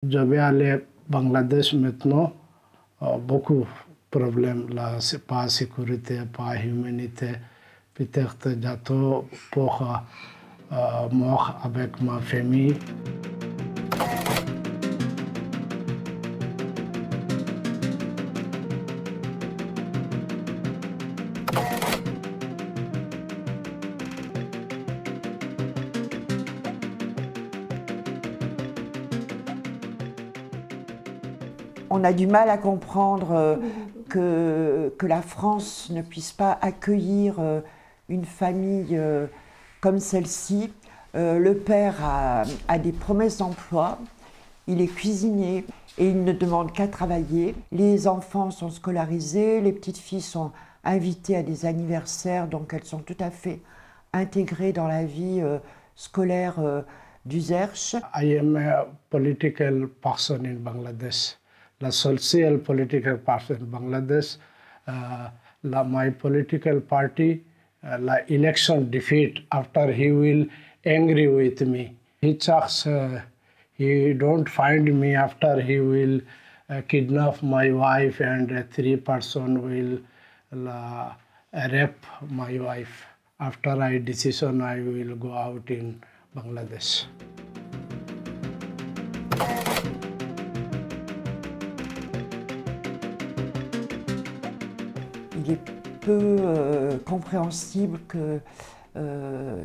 Je vais aller au Bangladesh maintenant. Beaucoup de problèmes là, c'est pas sécurité, pas humanité. Peut-être j'attends pour mort avec ma famille. On a du mal à comprendre que la France ne puisse pas accueillir une famille comme celle-ci. Le père a des promesses d'emploi, il est cuisinier et il ne demande qu'à travailler. Les enfants sont scolarisés, les petites filles sont invitées à des anniversaires, donc elles sont tout à fait intégrées dans la vie scolaire d'Uzerche. I am a political person in Bangladesh. La social political person in Bangladesh. My political party, la election defeat after he will angry with me. He talks, he don't find me after he will kidnap my wife and 3 person will rape my wife. After I decision, I will go out in Bangladesh. Il est peu compréhensible que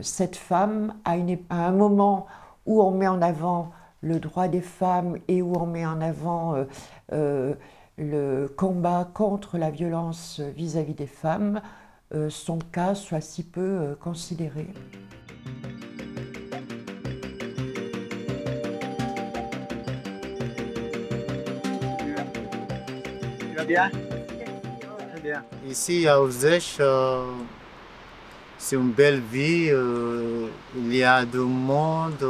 cette femme, à un moment où on met en avant le droit des femmes et où on met en avant le combat contre la violence vis-à-vis des femmes, son cas soit si peu considéré. Tu vas bien? Très bien. Ici à Uzerche, c'est une belle vie. Il y a du monde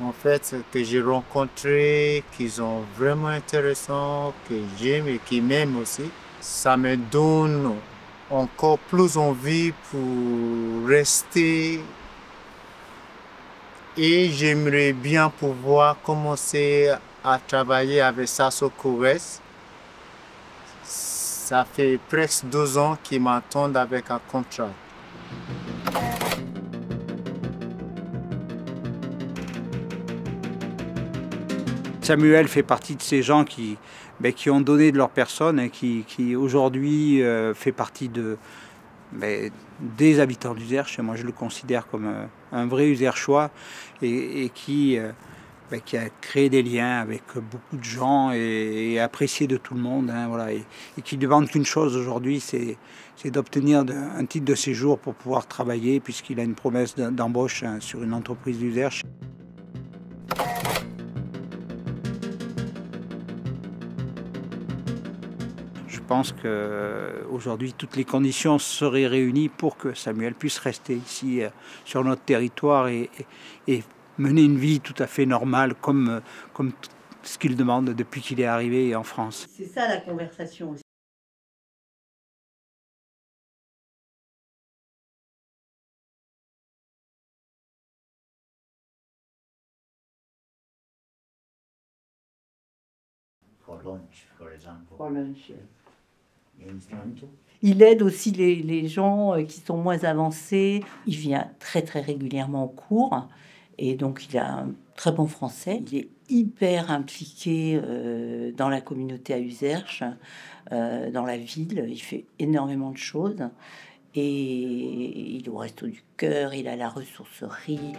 en fait, que j'ai rencontré, qui sont vraiment intéressants, que j'aime et qui m'aiment aussi. Ça me donne encore plus envie pour rester et j'aimerais bien pouvoir commencer à travailler avec Sasso Kores. Ça fait presque 2 ans qu'ils m'attendent avec un contrat. Samuel fait partie de ces gens qui ont donné de leur personne et qui aujourd'hui fait partie des habitants d'Uzerche. Moi, je le considère comme un vrai Uzerchois et qui a créé des liens avec beaucoup de gens et apprécié de tout le monde. Hein, voilà, et qui ne demande qu'une chose aujourd'hui, c'est d'obtenir un titre de séjour pour pouvoir travailler, puisqu'il a une promesse d'embauche sur une entreprise d'Uzerche. Je pense qu'aujourd'hui, toutes les conditions seraient réunies pour que Samuel puisse rester ici sur notre territoire et mener une vie tout à fait normale comme ce qu'il demande depuis qu'il est arrivé en France. C'est ça la conversation aussi. For lunch, for example. For lunch. Il aide aussi les gens qui sont moins avancés. Il vient très très régulièrement au cours et donc il a un très bon français. Il est hyper impliqué dans la communauté à Uzerche, dans la ville. Il fait énormément de choses et il est au Resto du Cœur, il a la ressourcerie.